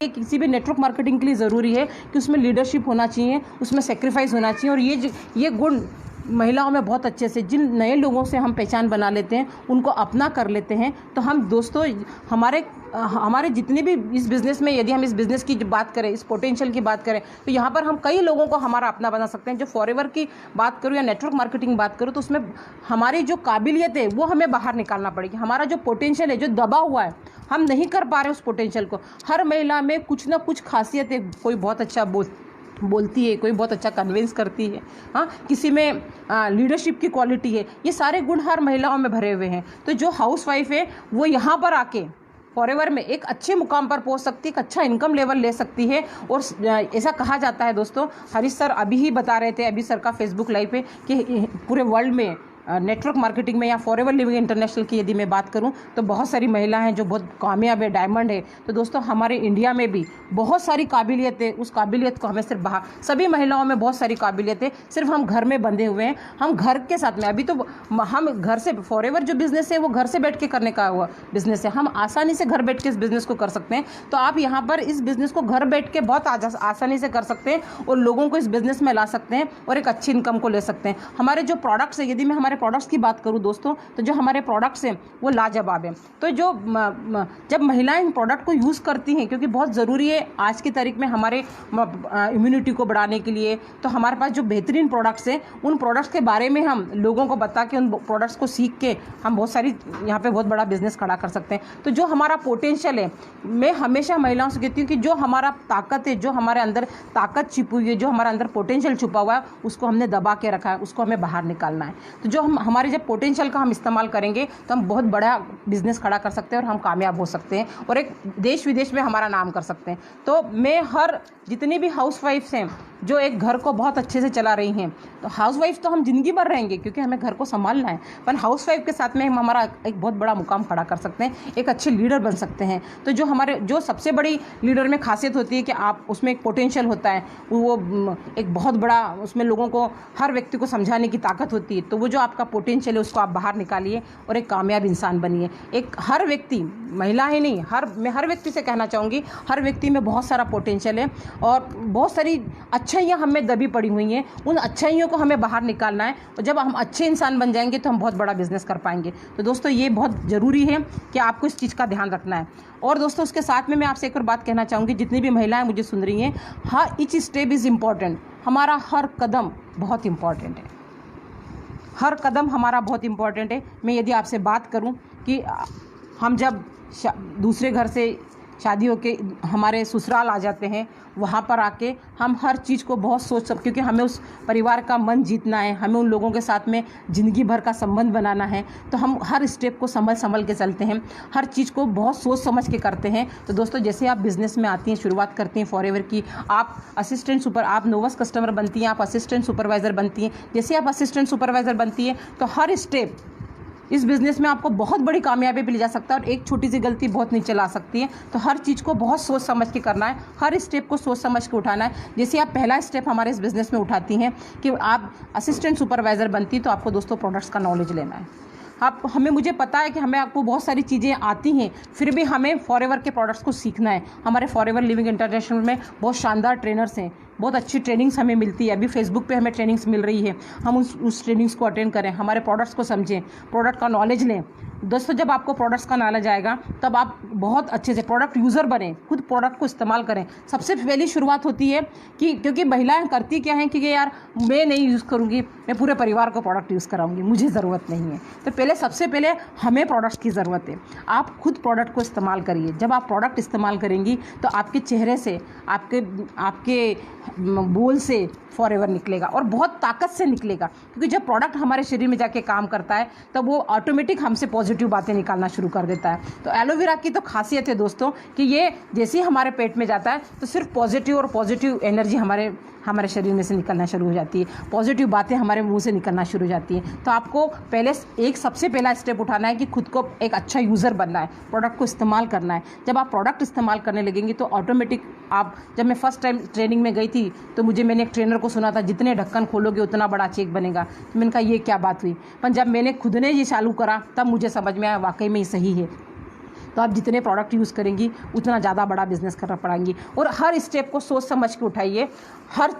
किसी भी network marketing के लिए ज़रूरी है कि उसमें लीडरशिप होना चाहिए, उसमें सेक्रीफाइस होना चाहिए। और ये गुण महिलाओं में बहुत अच्छे से, जिन नए लोगों से हम पहचान बना लेते हैं, उनको अपना कर लेते हैं, तो हम दोस्तों हमारे जितने भी इस बिज़नेस में, यदि हम इस बिज़नेस की बात करें, इस पोटेंशियल की बात करें, तो यहाँ पर हम कई लोगों को हमारा अपना बना सकते हैं। जो फॉरएवर की बात करूँ या नेटवर्क मार्केटिंग बात करूँ, तो उसमें हमारी जो काबिलियत है वो हमें बाहर निकालना पड़ेगी। हमारा जो पोटेंशियल है, जो दबा हुआ है, हम नहीं कर पा रहे उस पोटेंशियल को। हर महिला में कुछ ना कुछ खासियत है, कोई बहुत अच्छा बोलती है, कोई बहुत अच्छा कन्विंस करती है, हाँ, किसी में लीडरशिप की क्वालिटी है। ये सारे गुण हर महिलाओं में भरे हुए हैं। तो जो हाउसवाइफ है वो यहाँ पर आके फॉरएवर में एक अच्छे मुकाम पर पहुंच सकती है, एक अच्छा इनकम लेवल ले सकती है। और ऐसा कहा जाता है दोस्तों, हरीश सर अभी ही बता रहे थे, अभी सर का फेसबुक लाइव पे, कि पूरे वर्ल्ड में नेटवर्क मार्केटिंग में या फॉरएवर लिविंग इंटरनेशनल की यदि मैं बात करूं, तो बहुत सारी महिलाएं हैं जो बहुत कामयाब है, डायमंड है। तो दोस्तों हमारे इंडिया में भी बहुत सारी काबिलियत है। उस काबिलियत को हमें सिर्फ बाहर, सभी महिलाओं में बहुत सारी काबिलियत है, सिर्फ हम घर में बंधे हुए हैं। हम घर के साथ में, अभी तो हम घर से, फॉरएवर जो बिज़नेस है वो घर से बैठ के करने का हुआ बिज़नेस है। हम आसानी से घर बैठ के इस बिज़नेस को कर सकते हैं। तो आप यहाँ पर इस बिज़नेस को घर बैठ के बहुत आसानी से कर सकते हैं और लोगों को इस बिज़नेस में ला सकते हैं और एक अच्छी इनकम को ले सकते हैं। हमारे जो प्रोडक्ट्स है, यदि मैं हमारे प्रोडक्ट्स की बात करूं दोस्तों, तो जो हमारे प्रोडक्ट्स हैं वो लाजवाब हैं। तो जो जब महिलाएं इन प्रोडक्ट को यूज़ करती हैं, क्योंकि बहुत ज़रूरी है आज की तारीख में हमारे इम्यूनिटी को बढ़ाने के लिए, तो हमारे पास जो बेहतरीन प्रोडक्ट्स हैं, उन प्रोडक्ट्स के बारे में हम लोगों को बता के, उन प्रोडक्ट्स को सीख के हम बहुत सारी यहाँ पे बहुत बड़ा बिजनेस खड़ा कर सकते हैं। तो जो हमारा पोटेंशियल है, मैं हमेशा महिलाओं से कहती हूँ कि जो हमारा ताकत है, जो हमारे अंदर ताकत छिपी हुई है, जो हमारे अंदर पोटेंशियल छुपा हुआ है, उसको हमने दबा के रखा है, उसको हमें बाहर निकालना है। तो जो हमारे जब पोटेंशियल का हम इस्तेमाल करेंगे, तो हम बहुत बड़ा बिजनेस खड़ा कर सकते हैं और हम कामयाब हो सकते हैं और एक देश विदेश में हमारा नाम कर सकते हैं। तो मैं जितनी भी हाउसवाइफ्स हैं जो एक घर को बहुत अच्छे से चला रही हैं, तो हाउसवाइफ तो हम जिंदगी भर रहेंगे क्योंकि हमें घर को संभालना है, पर हाउसवाइफ के साथ में हम हमारा एक बहुत बड़ा मुकाम खड़ा कर सकते हैं, एक अच्छे लीडर बन सकते हैं। तो जो सबसे बड़ी लीडर में खासियत होती है कि आप उसमें एक पोटेंशियल होता है, वो एक बहुत बड़ा, उसमें लोगों को, हर व्यक्ति को समझाने की ताकत होती है। तो वो जो आपका पोटेंशियल है उसको आप बाहर निकालिए और एक कामयाब इंसान बनिए। हर व्यक्ति, महिला ही नहीं, मैं हर व्यक्ति से कहना चाहूँगी, हर व्यक्ति में बहुत सारा पोटेंशियल है और बहुत सारी अच्छाइयाँ हमें दबी पड़ी हुई हैं। उन अच्छाइयों को हमें बाहर निकालना है और जब हम अच्छे इंसान बन जाएंगे तो हम बहुत बड़ा बिजनेस कर पाएंगे। तो दोस्तों ये बहुत ज़रूरी है कि आपको इस चीज़ का ध्यान रखना है। और दोस्तों उसके साथ में मैं आपसे एक और बात कहना चाहूँगी, जितनी भी महिलाएं मुझे सुन रही हैं, हाँ, ईच स्टेप इज़ इम्पॉर्टेंट। हमारा हर कदम बहुत इम्पॉर्टेंट है, हर कदम हमारा बहुत इम्पॉर्टेंट है। मैं यदि आपसे बात करूं कि हम जब दूसरे घर से शादी होके हमारे ससुराल आ जाते हैं, वहाँ पर आके हम हर चीज़ को बहुत सोच सकते, क्योंकि हमें उस परिवार का मन जीतना है, हमें उन लोगों के साथ में ज़िंदगी भर का संबंध बनाना है। तो हम हर स्टेप को संभल के चलते हैं, हर चीज़ को बहुत सोच समझ के करते हैं। तो दोस्तों जैसे आप बिज़नेस में आती हैं, शुरुआत करती हैं फॉरएवर की, आप नोवस कस्टमर बनती हैं, आप असिस्टेंट सुपरवाइज़र बनती हैं। जैसे आप असिस्टेंट सुपरवाइज़र बनती हैं तो हर स्टेप इस बिज़नेस में आपको बहुत बड़ी कामयाबी पे ले जा सकता है और एक छोटी सी गलती बहुत नीचे ला सकती है। तो हर चीज़ को बहुत सोच समझ के करना है, हर स्टेप को सोच समझ के उठाना है। जैसे आप पहला स्टेप हमारे इस बिज़नेस में उठाती हैं कि आप असिस्टेंट सुपरवाइज़र बनती, तो आपको दोस्तों प्रोडक्ट्स का नॉलेज लेना है। मुझे पता है कि आपको बहुत सारी चीज़ें आती हैं, फिर भी हमें फॉरएवर के प्रोडक्ट्स को सीखना है। हमारे फॉरएवर लिविंग इंटरनेशनल में बहुत शानदार ट्रेनर्स हैं, बहुत अच्छी ट्रेनिंग्स हमें मिलती है। अभी फेसबुक पे हमें ट्रेनिंग्स मिल रही है, हम उस ट्रेनिंग्स को अटेंड करें, हमारे प्रोडक्ट्स को समझें, प्रोडक्ट का नॉलेज लें। दोस्तों जब आपको प्रोडक्ट्स का नॉलेज आएगा तब आप बहुत अच्छे से प्रोडक्ट यूज़र बने, खुद प्रोडक्ट को इस्तेमाल करें। सबसे पहली शुरुआत होती है कि क्योंकि महिलाएं करती क्या हैं कि यार मैं नहीं यूज़ करूँगी, मैं पूरे परिवार को प्रोडक्ट यूज़ कराऊंगी, मुझे ज़रूरत नहीं है। तो सबसे पहले हमें प्रोडक्ट्स की ज़रूरत है। आप खुद प्रोडक्ट को इस्तेमाल करिए। जब आप प्रोडक्ट इस्तेमाल करेंगी तो आपके चेहरे से, आपके बोल से फॉरएवर निकलेगा और बहुत ताकत से निकलेगा, क्योंकि जब प्रोडक्ट हमारे शरीर में जाके काम करता है तब वो ऑटोमेटिक हमसे पॉजिटिव बातें निकालना शुरू कर देता है। तो एलोवेरा की तो खासियत है दोस्तों कि ये जैसे ही हमारे पेट में जाता है तो सिर्फ पॉजिटिव एनर्जी हमारे शरीर में से निकलना शुरू हो जाती है, पॉजिटिव बातें हमारे मुंह से निकलना शुरू हो जाती हैं। तो आपको सबसे पहला स्टेप उठाना है कि खुद को एक अच्छा यूज़र बनना है, प्रोडक्ट को इस्तेमाल करना है। जब आप प्रोडक्ट इस्तेमाल करने लगेंगी तो ऑटोमेटिक जब मैं फर्स्ट टाइम ट्रेनिंग में गई थी तो मैंने एक ट्रेनर को सुना था, जितने ढक्कन खोलोगे उतना बड़ा चेक बनेगा। तो मैंने कहा ये क्या बात हुई, पर जब मैंने खुद ने ये चालू करा तब मुझे समझ में आया वाकई में ये सही है। तो आप जितने प्रोडक्ट यूज़ करेंगी उतना ज़्यादा बड़ा बिजनेस करना पड़ेंगी। और हर स्टेप को सोच समझ के उठाइए, हर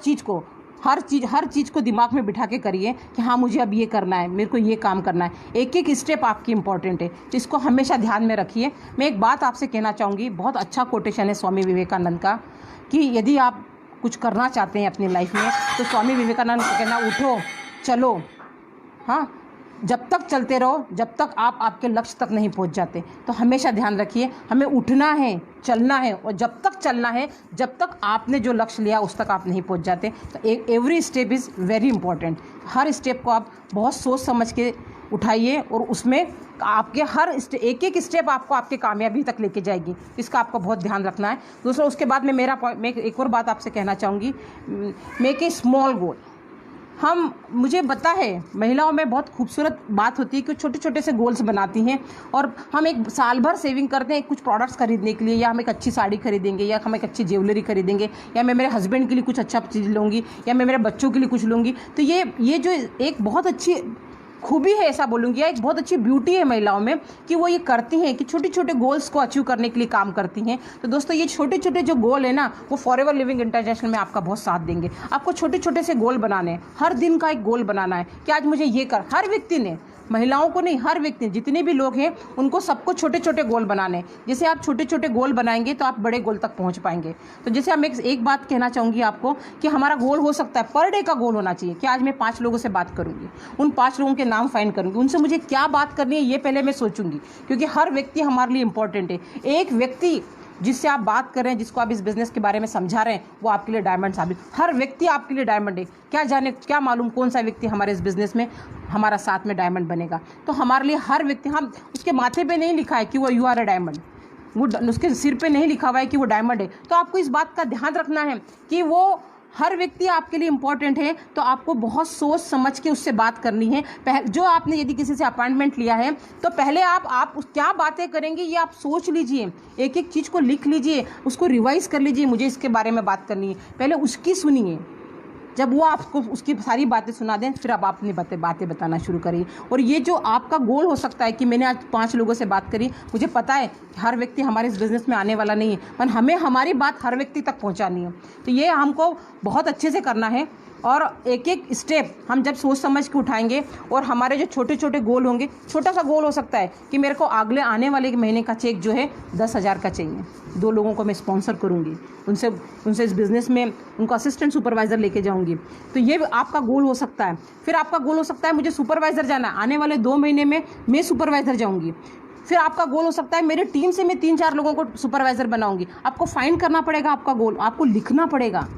चीज़ को दिमाग में बिठा के करिए कि हाँ मुझे अब ये करना है, मेरे को ये काम करना है। एक एक स्टेप आपकी इंपॉर्टेंट है, तो इसको हमेशा ध्यान में रखिए। मैं एक बात आपसे कहना चाहूँगी, बहुत अच्छा कोटेशन है स्वामी विवेकानंद का, कि यदि आप कुछ करना चाहते हैं अपनी लाइफ में तो स्वामी विवेकानंद का कहना, उठो चलो, हाँ, जब तक चलते रहो जब तक आप आपके लक्ष्य तक नहीं पहुंच जाते। तो हमेशा ध्यान रखिए, हमें उठना है, चलना है, और जब तक चलना है जब तक आपने जो लक्ष्य लिया उस तक आप नहीं पहुंच जाते। तो every step is very important. Her step को आप बहुत सोच समझ के उठाइए और उसमें आपके एक एक स्टेप आपको आपके कामयाबी तक लेके जाएगी। इसका आपको बहुत ध्यान रखना है। दूसरा, उसके बाद मैं एक और बात आपसे कहना चाहूँगी, मेक ए स्मॉल गोल। मुझे पता है महिलाओं में बहुत खूबसूरत बात होती है कि छोटे छोटे से गोल्स बनाती हैं, और हम एक साल भर सेविंग करते हैं कुछ प्रोडक्ट्स खरीदने के लिए, या हम एक अच्छी साड़ी खरीदेंगे, या हम एक अच्छी ज्वेलरी खरीदेंगे, या मैं मेरे हस्बैंड के लिए कुछ अच्छा चीज़ लूँगी, या मैं मेरे बच्चों के लिए कुछ लूँगी। तो ये जो एक बहुत अच्छी खूबी है, ऐसा बोलूँगी, या एक बहुत अच्छी ब्यूटी है महिलाओं में, कि वो ये करती हैं कि छोटे छोटे गोल्स को अचीव करने के लिए काम करती हैं। तो दोस्तों, ये छोटे छोटे जो गोल है ना, वो फॉरएवर लिविंग इंटरनेशनल में आपका बहुत साथ देंगे। आपको छोटे छोटे से गोल बनाने हैं, हर दिन का एक गोल बनाना है कि आज मुझे ये कर, हर व्यक्ति ने, महिलाओं को नहीं, हर व्यक्ति, जितने भी लोग हैं उनको सबको छोटे छोटे गोल बनाने हैं। जैसे आप छोटे छोटे गोल बनाएंगे तो आप बड़े गोल तक पहुंच पाएंगे। तो जैसे हम एक बात कहना चाहूँगी आपको कि हमारा गोल हो सकता है, पर डे का गोल होना चाहिए कि आज मैं 5 लोगों से बात करूँगी, उन 5 लोगों के नाम फाइंड करूँगी, उनसे मुझे क्या बात करनी है ये पहले मैं सोचूंगी, क्योंकि हर व्यक्ति हमारे लिए इंपॉर्टेंट है। एक व्यक्ति जिससे आप बात कर रहे हैं, जिसको आप इस बिज़नेस के बारे में समझा रहे हैं, वो आपके लिए डायमंड साबित, हर व्यक्ति आपके लिए डायमंड है। क्या मालूम कौन सा व्यक्ति हमारे इस बिज़नेस में हमारा साथ में डायमंड बनेगा। तो हमारे लिए हर व्यक्ति, हम उसके माथे पे नहीं लिखा है कि वो यू आर अ डायमंड, वो उसके सिर पे नहीं लिखा हुआ है कि वो डायमंड है। तो आपको इस बात का ध्यान रखना है कि वो हर व्यक्ति आपके लिए इंपॉर्टेंट है। तो आपको बहुत सोच समझ के उससे बात करनी है। जो आपने यदि किसी से अपॉइंटमेंट लिया है तो पहले आप क्या बातें करेंगे ये आप सोच लीजिए, एक एक चीज़ को लिख लीजिए, उसको रिवाइज कर लीजिए, मुझे इसके बारे में बात करनी है, पहले उसकी सुनिए। जब वो आपको उसकी सारी बातें सुना दें, फिर आप अपनी बातें बताना शुरू करिए। और ये जो आपका गोल हो सकता है कि मैंने आज 5 लोगों से बात करी, मुझे पता है कि हर व्यक्ति हमारे इस बिज़नेस में आने वाला नहीं है, पर हमें हमारी बात हर व्यक्ति तक पहुंचानी है। तो ये हमको बहुत अच्छे से करना है, और एक एक स्टेप हम जब सोच समझ के उठाएंगे, और हमारे जो छोटे छोटे गोल होंगे, छोटा सा गोल हो सकता है कि मेरे को अगले आने वाले महीने का चेक जो है 10,000 का चाहिए, 2 लोगों को मैं स्पॉन्सर करूँगी, उनसे इस बिज़नेस में उनको असिस्टेंट सुपरवाइज़र लेके जाऊँगी। तो ये आपका गोल हो सकता है। फिर आपका गोल हो सकता है मुझे सुपरवाइज़र जाना है, आने वाले 2 महीने में मैं सुपरवाइज़र जाऊँगी। फिर आपका गोल हो सकता है मेरे टीम से मैं 3-4 लोगों को सुपरवाइज़र बनाऊँगी। आपको फाइंड करना पड़ेगा आपका गोल, आपको लिखना पड़ेगा।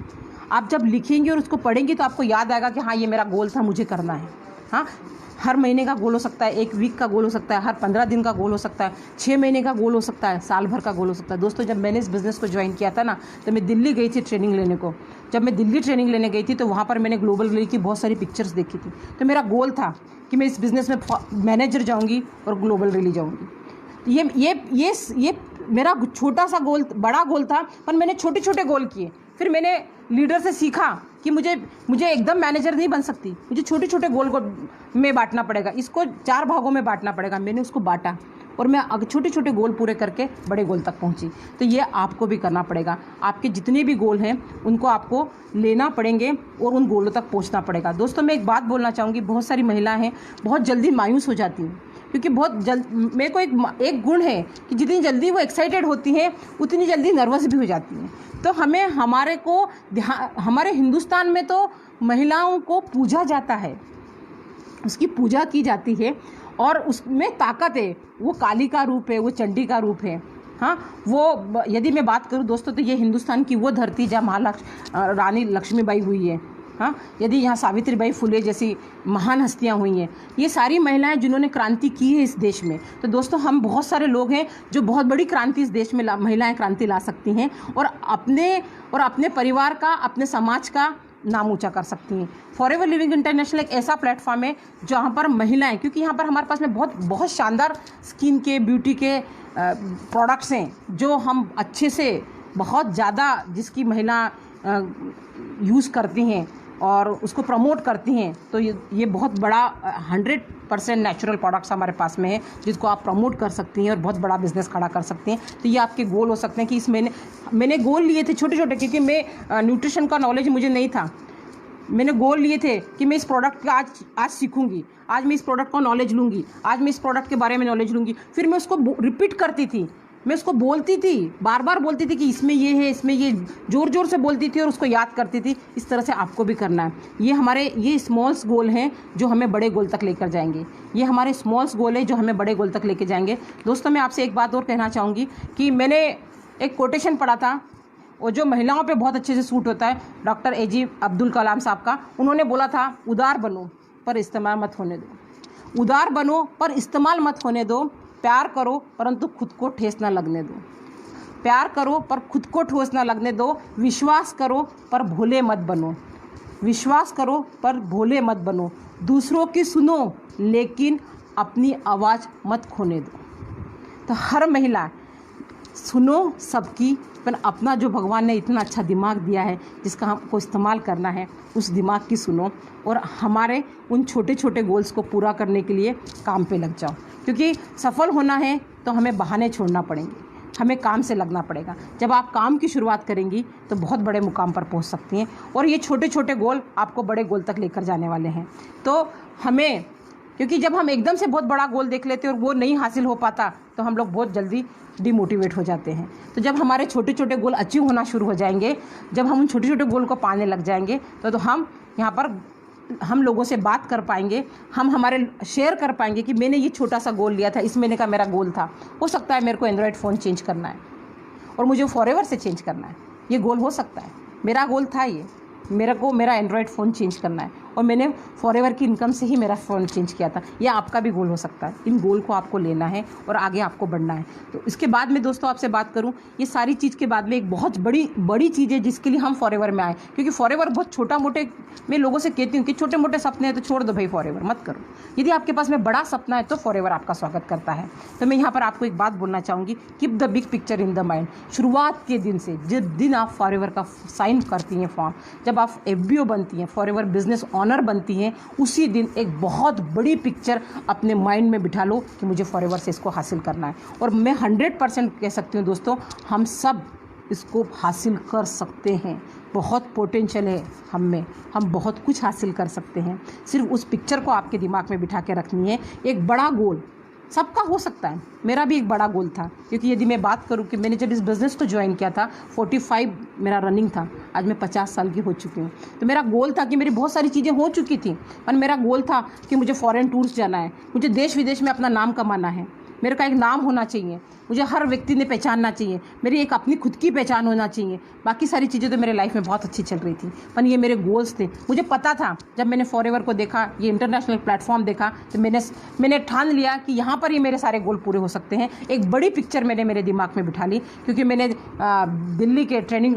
आप जब लिखेंगे और उसको पढ़ेंगे तो आपको याद आएगा कि हाँ ये मेरा गोल था, मुझे करना है। हाँ, हर महीने का गोल हो सकता है, 1 वीक का गोल हो सकता है, हर 15 दिन का गोल हो सकता है, 6 महीने का गोल हो सकता है, साल भर का गोल हो सकता है। दोस्तों, जब मैंने इस बिज़नेस को ज्वाइन किया था ना, तो मैं दिल्ली गई थी ट्रेनिंग लेने को। जब मैं दिल्ली ट्रेनिंग लेने गई थी तो वहाँ पर मैंने ग्लोबल रिली की बहुत सारी पिक्चर्स देखी थी। तो मेरा गोल था कि मैं इस बिज़नेस में मैनेजर जाऊँगी और ग्लोबल रिली जाऊँगी। ये मेरा छोटा सा गोल, बड़ा गोल था, पर मैंने छोटे छोटे गोल किए। फिर मैंने लीडर से सीखा कि मुझे एकदम मैनेजर नहीं बन सकती, मुझे छोटे छोटे गोल को में बांटना पड़ेगा, इसको 4 भागों में बांटना पड़ेगा। मैंने उसको बांटा और मैं छोटे छोटे गोल पूरे करके बड़े गोल तक पहुंची। तो ये आपको भी करना पड़ेगा। आपके जितने भी गोल हैं उनको आपको लेना पड़ेंगे और उन गोलों तक पहुंचना पड़ेगा। दोस्तों, मैं एक बात बोलना चाहूँगी, बहुत सारी महिलाएं हैं बहुत जल्दी मायूस हो जाती हैं, क्योंकि मेरे को एक गुण है कि जितनी जल्दी वो एक्साइटेड होती हैं उतनी जल्दी नर्वस भी हो जाती हैं। तो हमारे हिंदुस्तान में तो महिलाओं को पूजा जाता है, उसकी पूजा की जाती है और उसमें ताकत है। वो काली का रूप है, वो चंडी का रूप है। हाँ, वो यदि मैं बात करूँ दोस्तों, तो ये हिंदुस्तान की वो धरती जहाँ रानी लक्ष्मीबाई हुई है। हाँ, यदि यहाँ सावित्रीबाई फुले जैसी महान हस्तियाँ हुई हैं, ये सारी महिलाएं जिन्होंने क्रांति की है इस देश में। तो दोस्तों, हम बहुत सारे लोग हैं जो बहुत बड़ी क्रांति इस देश में महिलाएं क्रांति ला सकती हैं और अपने परिवार का, अपने समाज का नाम ऊंचा कर सकती हैं। फॉरएवर लिविंग इंटरनेशनल एक ऐसा प्लेटफॉर्म है जहाँ पर महिलाएं, क्योंकि यहाँ पर हमारे पास में बहुत शानदार स्किन के, ब्यूटी के प्रोडक्ट्स हैं जो हम अच्छे से बहुत ज़्यादा जिसकी महिला यूज़ करती हैं और उसको प्रमोट करती हैं, तो ये बहुत बड़ा 100% नेचुरल प्रोडक्ट्स हमारे पास में है जिसको आप प्रमोट कर सकती हैं और बहुत बड़ा बिजनेस खड़ा कर सकते हैं। तो ये आपके गोल हो सकते हैं कि इसमें मैंने गोल लिए थे छोटे छोटे, क्योंकि मैं न्यूट्रिशन का नॉलेज मुझे नहीं था। मैंने गोल लिए थे कि मैं इस प्रोडक्ट का आज सीखूंगी, आज मैं इस प्रोडक्ट का नॉलेज लूँगी, आज मैं इस प्रोडक्ट के बारे में नॉलेज लूँगी। फिर मैं उसको रिपीट करती थी, मैं उसको बोलती थी, बार बार बोलती थी कि इसमें ये है, इसमें ये, ज़ोर ज़ोर से बोलती थी और उसको याद करती थी। इस तरह से आपको भी करना है। ये स्मॉल्स गोल हैं जो हमें बड़े गोल तक लेकर जाएंगे। ये हमारे स्मॉल्स गोल है जो हमें बड़े गोल तक लेकर जाएंगे। दोस्तों, मैं आपसे एक बात और कहना चाहूँगी कि मैंने एक कोटेशन पढ़ा था और जो महिलाओं पे बहुत अच्छे से सूट होता है, डॉक्टर AJ अब्दुल कलाम साहब का। उन्होंने बोला था, उदार बनो पर इस्तेमाल मत होने दो। उदार बनो पर इस्तेमाल मत होने दो। प्यार करो परंतु खुद को ठेस ना लगने दो। प्यार करो पर खुद को ठोस ना लगने दो। विश्वास करो पर भोले मत बनो। विश्वास करो पर भोले मत बनो। दूसरों की सुनो लेकिन अपनी आवाज़ मत खोने दो। तो हर महिला सुनो सबकी, पर अपना जो भगवान ने इतना अच्छा दिमाग दिया है जिसका हमको इस्तेमाल करना है, उस दिमाग की सुनो और हमारे उन छोटे छोटे गोल्स को पूरा करने के लिए काम पे लग जाओ। क्योंकि सफल होना है तो हमें बहाने छोड़ना पड़ेंगे, हमें काम से लगना पड़ेगा। जब आप काम की शुरुआत करेंगी तो बहुत बड़े मुकाम पर पहुंच सकती हैं और ये छोटे छोटे गोल आपको बड़े गोल तक लेकर जाने वाले हैं। तो हमें, क्योंकि जब हम एकदम से बहुत बड़ा गोल देख लेते हैं और वो नहीं हासिल हो पाता तो हम लोग बहुत जल्दी डिमोटिवेट हो जाते हैं। तो जब हमारे छोटे छोटे गोल अचीव होना शुरू हो जाएंगे, जब हम उन छोटे छोटे गोल को पाने लग जाएंगे तो हम यहाँ पर हम लोगों से बात कर पाएंगे, हम हमारे शेयर कर पाएंगे कि मैंने ये छोटा सा गोल लिया था, इस महीने का मेरा गोल था। हो सकता है मेरे को एंड्रॉयड फ़ोन चेंज करना है और मुझे फॉरएवर से चेंज करना है, ये गोल हो सकता है। मेरा गोल था ये, मेरा एंड्रॉयड फ़ोन चेंज करना है और मैंने फॉरएवर की इनकम से ही मेरा फ़ोन चेंज किया था। यह आपका भी गोल हो सकता है। इन गोल को आपको लेना है और आगे आपको बढ़ना है। तो इसके बाद में दोस्तों आपसे बात करूं, ये सारी चीज़ के बाद में एक बहुत बड़ी चीज़ है जिसके लिए हम फॉरएवर में आए। क्योंकि फॉरएवर बहुत छोटा मोटे, मैं लोगों से कहती हूँ कि छोटे मोटे सपने हैं तो छोड़ दो भाई, फॉरएवर मत करो। यदि आपके पास में बड़ा सपना है तो फॉरएवर आपका स्वागत करता है। तो मैं यहाँ पर आपको एक बात बोलना चाहूँगी, keep the big picture in the mind. शुरुआत के दिन से, जिस दिन आप फॉरएवर का साइन करती हैं फॉर्म, जब आप FBO बनती हैं, फॉरएवर बिजनेस ऑनर बनती हैं, उसी दिन एक बहुत बड़ी पिक्चर अपने माइंड में बिठा लो कि मुझे फॉरएवर से इसको हासिल करना है। और मैं 100% कह सकती हूँ दोस्तों, हम सब इसको हासिल कर सकते हैं। बहुत पोटेंशियल है हम में, हम बहुत कुछ हासिल कर सकते हैं। सिर्फ उस पिक्चर को आपके दिमाग में बिठा के रखनी है। एक बड़ा गोल सबका हो सकता है, मेरा भी एक बड़ा गोल था। क्योंकि यदि मैं बात करूं कि मैंने जब इस बिज़नेस को ज्वाइन किया था 45 मेरा रनिंग था, आज मैं 50 साल की हो चुकी हूँ। तो मेरा गोल था कि मेरी बहुत सारी चीज़ें हो चुकी थी, पर मेरा गोल था कि मुझे फॉरेन टूर्स जाना है, मुझे देश विदेश में अपना नाम कमाना है, मेरे का एक नाम होना चाहिए, मुझे हर व्यक्ति ने पहचानना चाहिए, मेरी एक अपनी खुद की पहचान होना चाहिए। बाकी सारी चीज़ें तो मेरे लाइफ में बहुत अच्छी चल रही थी, पर ये मेरे गोल्स थे। मुझे पता था, जब मैंने फॉरएवर को देखा, ये इंटरनेशनल प्लेटफॉर्म देखा, तो मैंने ठान लिया कि यहाँ पर ये मेरे सारे गोल पूरे हो सकते हैं। एक बड़ी पिक्चर मैंने मेरे दिमाग में बिठा ली। क्योंकि मैंने दिल्ली के ट्रेनिंग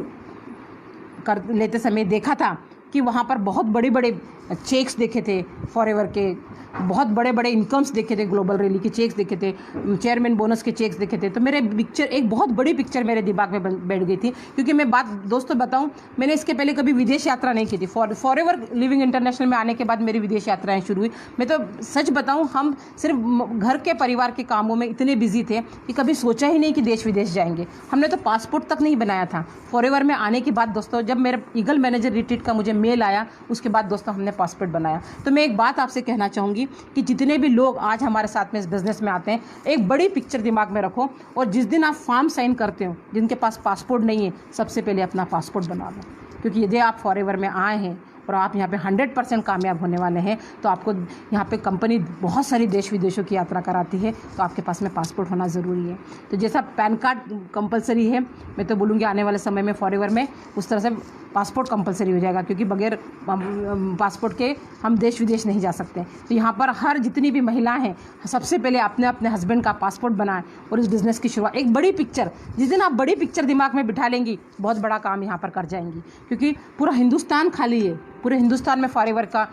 कर लेते समय देखा था कि वहाँ पर बहुत बड़े बड़े चेक्स देखे थे फॉरएवर के, बहुत बड़े बड़े इनकम्स देखे थे, ग्लोबल रैली के चेक्स देखे थे, चेयरमैन बोनस के चेक्स देखे थे। तो मेरे पिक्चर, एक बहुत बड़ी पिक्चर मेरे दिमाग में बैठ गई थी। क्योंकि मैं बात दोस्तों बताऊं, मैंने इसके पहले कभी विदेश यात्रा नहीं की थी। फॉरएवर लिविंग इंटरनेशनल में आने के बाद मेरी विदेश यात्राएं शुरू हुई। मैं तो सच बताऊं, हम सिर्फ घर के परिवार के कामों में इतने बिजी थे कि कभी सोचा ही नहीं कि देश विदेश जाएंगे। हमने तो पासपोर्ट तक नहीं बनाया था। फॉरएवर में आने के बाद दोस्तों, जब मेरे ईगल मैनेजर रिट्रीट का मुझे मेल आया, उसके बाद दोस्तों हमने पासपोर्ट बनाया। तो मैं एक बात आपसे कहना चाहूँगी कि जितने भी लोग आज हमारे साथ में इस बिज़नेस में आते हैं, एक बड़ी पिक्चर दिमाग में रखो और जिस दिन आप फॉर्म साइन करते हो, जिनके पास पासपोर्ट नहीं है, सबसे पहले अपना पासपोर्ट बना लो। क्योंकि यदि आप फॉरएवर में आए हैं और आप यहाँ पे 100% कामयाब होने वाले हैं, तो आपको यहाँ पे कंपनी बहुत सारी देश विदेशों की यात्रा कराती है, तो आपके पास में पासपोर्ट होना ज़रूरी है। तो जैसा पैन कार्ड कंपलसरी है, मैं तो बोलूँगी आने वाले समय में फॉरएवर में उस तरह से पासपोर्ट कंपलसरी हो जाएगा। क्योंकि बगैर पासपोर्ट के हम देश विदेश नहीं जा सकते। तो यहाँ पर हर जितनी भी महिलाएं हैं, सबसे पहले अपने हस्बैंड का पासपोर्ट बनाएं और इस बिज़नेस की शुरुआत, एक बड़ी पिक्चर, जिस दिन आप बड़ी पिक्चर दिमाग में बिठा लेंगी, बहुत बड़ा काम यहाँ पर कर जाएंगी। क्योंकि पूरा हिंदुस्तान खाली है, पूरे हिंदुस्तान में फॉरएवर का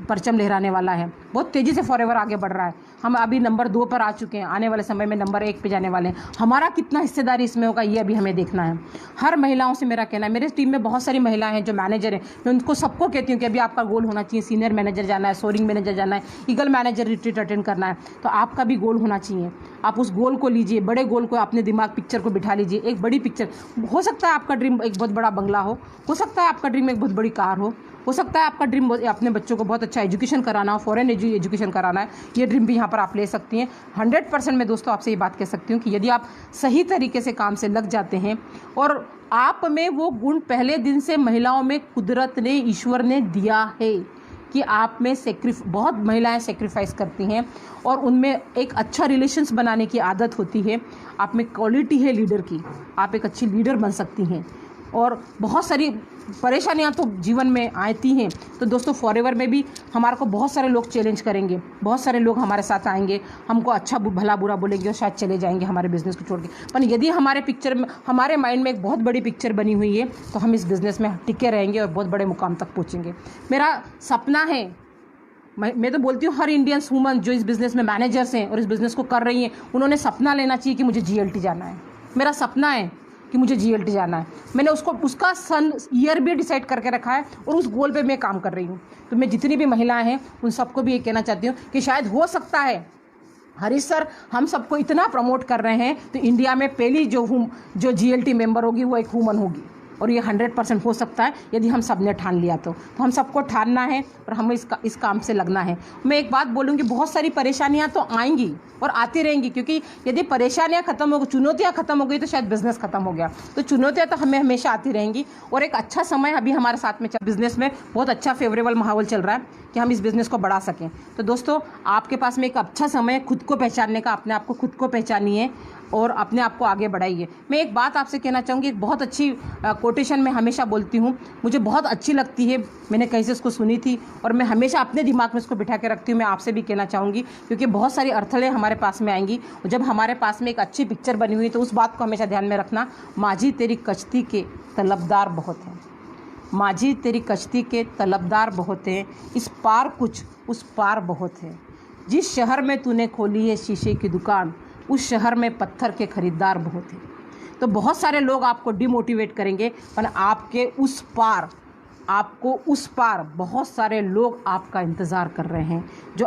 परचम लहराने वाला है। बहुत तेज़ी से फॉरएवर आगे बढ़ रहा है। हम अभी नंबर 2 पर आ चुके हैं, आने वाले समय में नंबर 1 पे जाने वाले हैं। हमारा कितना हिस्सेदारी इसमें होगा ये अभी हमें देखना है। हर महिलाओं से मेरा कहना है, मेरे टीम में बहुत सारी महिलाएं हैं जो मैनेजर हैं, मैं उनको सबको कहती हूँ कि अभी आपका गोल होना चाहिए, सीनियर मैनेजर जाना है, सोरिंग मैनेजर जाना है, ईगल मैनेजर रिट्रीट अटेंड करना है। तो आपका भी गोल होना चाहिए। आप उस गोल को लीजिए, बड़े गोल को अपने दिमाग पिक्चर को बिठा लीजिए। एक बड़ी पिक्चर हो सकता है, आपका ड्रीम एक बहुत बड़ा बंगला हो सकता है आपका ड्रीम एक बहुत बड़ी कार हो सकता है आपका ड्रीम अपने बच्चों को बहुत अच्छा एजुकेशन कराना हो, फॉरेन एजुकेशन कराना है। ये ड्रीम भी यहाँ पर आप ले सकती हैं। 100% मैं दोस्तों आपसे ये बात कह सकती हूँ कि यदि आप सही तरीके से काम से लग जाते हैं और आप में वो गुण पहले दिन से महिलाओं में कुदरत ने, ईश्वर ने दिया है कि आप में बहुत महिलाएं सेक्रीफाइस करती हैं और उनमें एक अच्छा रिलेशंस बनाने की आदत होती है। आप में क्वालिटी है लीडर की, आप एक अच्छी लीडर बन सकती हैं। और बहुत सारी परेशानियां तो जीवन में आती हैं। तो दोस्तों फॉरएवर में भी हमारे को बहुत सारे लोग चैलेंज करेंगे, बहुत सारे लोग हमारे साथ आएंगे, हमको अच्छा भला बुरा बोलेंगे और शायद चले जाएंगे हमारे बिज़नेस को छोड़ के। पर यदि हमारे पिक्चर में, हमारे माइंड में एक बहुत बड़ी पिक्चर बनी हुई है तो हम इस बिज़नेस में टिके रहेंगे और बहुत बड़े मुकाम तक पहुँचेंगे। मेरा सपना है, मैं तो बोलती हूँ हर इंडियन वुमन जो इस बिज़नेस में मैनेजर्स हैं और इस बिज़नेस को कर रही हैं, उन्होंने सपना लेना चाहिए कि मुझे GLT जाना है। मेरा सपना है कि मुझे GLT जाना है। मैंने उसका ईयर भी डिसाइड करके रखा है और उस गोल पे मैं काम कर रही हूँ। तो मैं जितनी भी महिलाएं हैं उन सबको भी ये कहना चाहती हूँ कि शायद हो सकता है हरीश सर हम सबको इतना प्रमोट कर रहे हैं तो इंडिया में पहली जो GLT मेंबर होगी वो एक वुमन होगी। और ये 100% हो सकता है यदि हम सब ने ठान लिया तो हम सबको ठानना है और हमें इस काम से लगना है। मैं एक बात बोलूँगी, बहुत सारी परेशानियां तो आएंगी और आती रहेंगी, क्योंकि यदि परेशानियां खत्म हो गई, चुनौतियां खत्म हो गई तो शायद बिज़नेस खत्म हो गया। तो चुनौतियां तो हमें हमेशा आती रहेंगी और एक अच्छा समय अभी हमारे साथ में बिज़नेस में बहुत अच्छा फेवरेबल माहौल चल रहा है कि हम इस बिज़नेस को बढ़ा सकें। तो दोस्तों आपके पास में एक अच्छा समय है खुद को पहचानने का। अपने आप को खुद को पहचानिए और अपने आप को आगे बढ़ाइए। मैं एक बात आपसे कहना चाहूँगी, एक बहुत अच्छी कोटेशन मैं हमेशा बोलती हूँ, मुझे बहुत अच्छी लगती है, मैंने कहीं से इसको सुनी थी और मैं हमेशा अपने दिमाग में इसको बिठा के रखती हूँ। मैं आपसे भी कहना चाहूँगी क्योंकि बहुत सारी अर्थलें हमारे पास में आएंगी और जब हमारे पास में एक अच्छी पिक्चर बनी हुई तो उस बात को हमेशा ध्यान में रखना। माझी तेरी कश्ती के तलबदार बहुत हैं, माझी तेरी कश्ती के तलबदार बहुत हैं, इस पार कुछ उस पार बहुत है। जिस शहर में तूने खोली है शीशे की दुकान, उस शहर में पत्थर के खरीदार बहुत हैं। तो बहुत सारे लोग आपको डिमोटिवेट करेंगे, पर आपको उस पार बहुत सारे लोग आपका इंतज़ार कर रहे हैं जो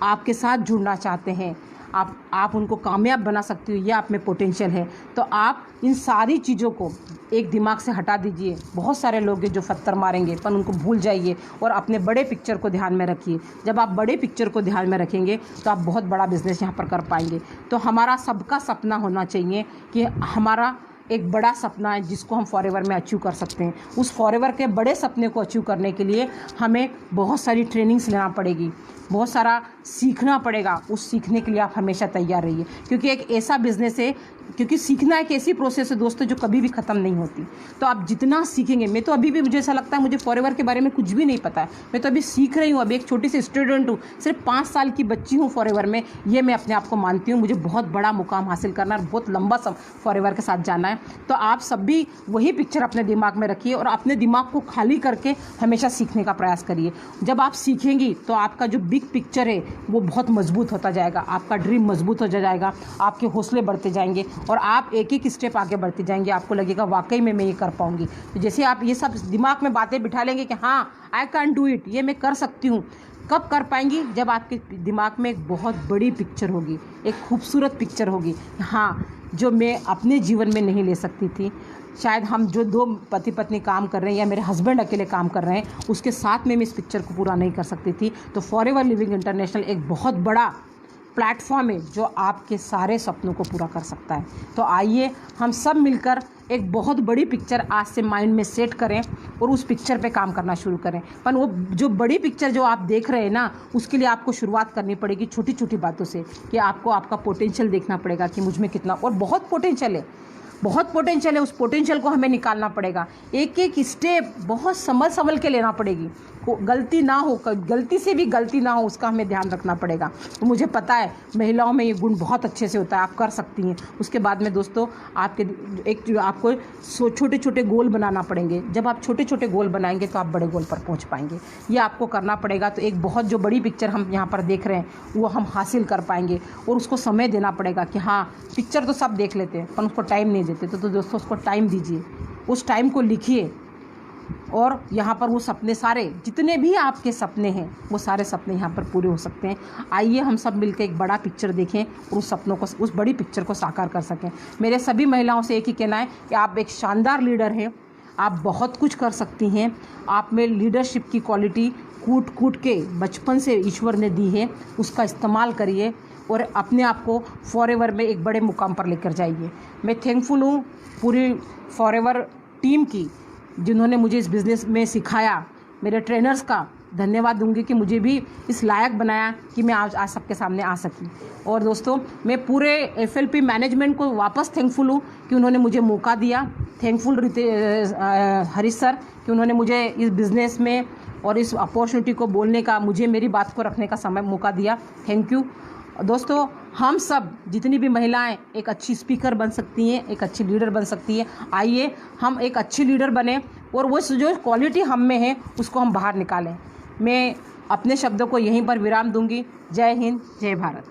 आपके साथ जुड़ना चाहते हैं। आप उनको कामयाब बना सकती हो, ये आप में पोटेंशियल है। तो आप इन सारी चीज़ों को एक दिमाग से हटा दीजिए। बहुत सारे लोग हैं जो पत्थर मारेंगे, पर उनको भूल जाइए और अपने बड़े पिक्चर को ध्यान में रखिए। जब आप बड़े पिक्चर को ध्यान में रखेंगे तो आप बहुत बड़ा बिजनेस यहाँ पर कर पाएंगे। तो हमारा सबका सपना होना चाहिए कि हमारा एक बड़ा सपना है जिसको हम फॉरएवर में अचीव कर सकते हैं। उस फॉरएवर के बड़े सपने को अचीव करने के लिए हमें बहुत सारी ट्रेनिंग्स लेना पड़ेगी, बहुत सारा सीखना पड़ेगा। उस सीखने के लिए आप हमेशा तैयार रहिए, क्योंकि एक ऐसा बिज़नेस है, क्योंकि सीखना एक ऐसी प्रोसेस है दोस्तों जो कभी भी ख़त्म नहीं होती। तो आप जितना सीखेंगे, मैं तो अभी भी मुझे ऐसा लगता है मुझे फॉरएवर के बारे में कुछ भी नहीं पता है, मैं तो अभी सीख रही हूँ। अभी एक छोटी सी स्टूडेंट हूँ, सिर्फ 5 साल की बच्ची हूँ फॉरएवर में। ये मैं अपने आप को मानती हूँ। मुझे बहुत बड़ा मुकाम हासिल करना है, बहुत लंबा समय फॉरएवर के साथ जाना है। तो आप सब भी वही पिक्चर अपने दिमाग में रखिए और अपने दिमाग को खाली करके हमेशा सीखने का प्रयास करिए। जब आप सीखेंगी तो आपका जो बिग पिक्चर है वो बहुत मजबूत होता जाएगा, आपका ड्रीम मजबूत हो जाएगा, आपके हौसले बढ़ते जाएंगे और आप एक एक स्टेप आगे बढ़ते जाएंगे। आपको लगेगा वाकई में मैं ये कर पाऊंगी। तो जैसे आप ये सब दिमाग में बातें बिठा लेंगे कि हाँ आई कैन डू इट, ये मैं कर सकती हूँ। कब कर पाएंगी? जब आपके दिमाग में एक बहुत बड़ी पिक्चर होगी, एक खूबसूरत पिक्चर होगी, हाँ जो मैं अपने जीवन में नहीं ले सकती थी। शायद हम जो 2 पति पत्नी काम कर रहे हैं या मेरे हस्बैंड अकेले काम कर रहे हैं, उसके साथ में मैं इस पिक्चर को पूरा नहीं कर सकती थी। तो फॉरएवर लिविंग इंटरनेशनल एक बहुत बड़ा प्लेटफॉर्म है जो आपके सारे सपनों को पूरा कर सकता है। तो आइए हम सब मिलकर एक बहुत बड़ी पिक्चर आज से माइंड में सेट करें और उस पिक्चर पे काम करना शुरू करें। पर वो जो बड़ी पिक्चर जो आप देख रहे हैं ना, उसके लिए आपको शुरुआत करनी पड़ेगी छोटी छोटी बातों से, कि आपको आपका पोटेंशियल देखना पड़ेगा कि मुझ में कितना, और बहुत पोटेंशियल है, बहुत पोटेंशियल है। उस पोटेंशियल को हमें निकालना पड़ेगा। एक एक स्टेप बहुत संभल के लेना पड़ेगी। गलती ना हो, गलती से भी गलती ना हो, उसका हमें ध्यान रखना पड़ेगा। तो मुझे पता है महिलाओं में ये गुण बहुत अच्छे से होता है, आप कर सकती हैं। उसके बाद में दोस्तों आपको छोटे छोटे गोल बनाना पड़ेंगे। जब आप छोटे छोटे गोल बनाएंगे तो आप बड़े गोल पर पहुंच पाएंगे, ये आपको करना पड़ेगा। तो एक बहुत जो बड़ी पिक्चर हम यहाँ पर देख रहे हैं वो हम हासिल कर पाएंगे, और उसको समय देना पड़ेगा कि हाँ, पिक्चर तो सब देख लेते हैं पर उसको टाइम नहीं देते। तो दोस्तों उसको टाइम दीजिए, उस टाइम को लिखिए, और यहाँ पर वो सपने सारे, जितने भी आपके सपने हैं वो सारे सपने यहाँ पर पूरे हो सकते हैं। आइए हम सब मिलकर एक बड़ा पिक्चर देखें और उस सपनों को, उस बड़ी पिक्चर को साकार कर सकें। मेरे सभी महिलाओं से एक ही कहना है कि आप एक शानदार लीडर हैं, आप बहुत कुछ कर सकती हैं। आप में लीडरशिप की क्वालिटी कूट कूट के बचपन से ईश्वर ने दी है, उसका इस्तेमाल करिए और अपने आप को फॉरएवर में एक बड़े मुकाम पर लेकर जाइए। मैं थैंकफुल हूँ पूरी फॉरएवर टीम की, जिन्होंने मुझे इस बिज़नेस में सिखाया। मेरे ट्रेनर्स का धन्यवाद दूंगी कि मुझे भी इस लायक बनाया कि मैं आज सबके सामने आ सकी। और दोस्तों मैं पूरे FLP मैनेजमेंट को वापस थैंकफुल हूँ कि उन्होंने मुझे मौका दिया। थैंकफुल हरीश सर कि उन्होंने मुझे इस बिज़नेस में और इस अपॉर्चुनिटी को बोलने का, मुझे मेरी बात को रखने का समय मौका दिया। थैंक यू दोस्तों। हम सब जितनी भी महिलाएं एक अच्छी स्पीकर बन सकती हैं, एक अच्छी लीडर बन सकती हैं। आइए हम एक अच्छी लीडर बने और वो जो क्वालिटी हम में है उसको हम बाहर निकालें। मैं अपने शब्दों को यहीं पर विराम दूंगी। जय हिंद, जय भारत।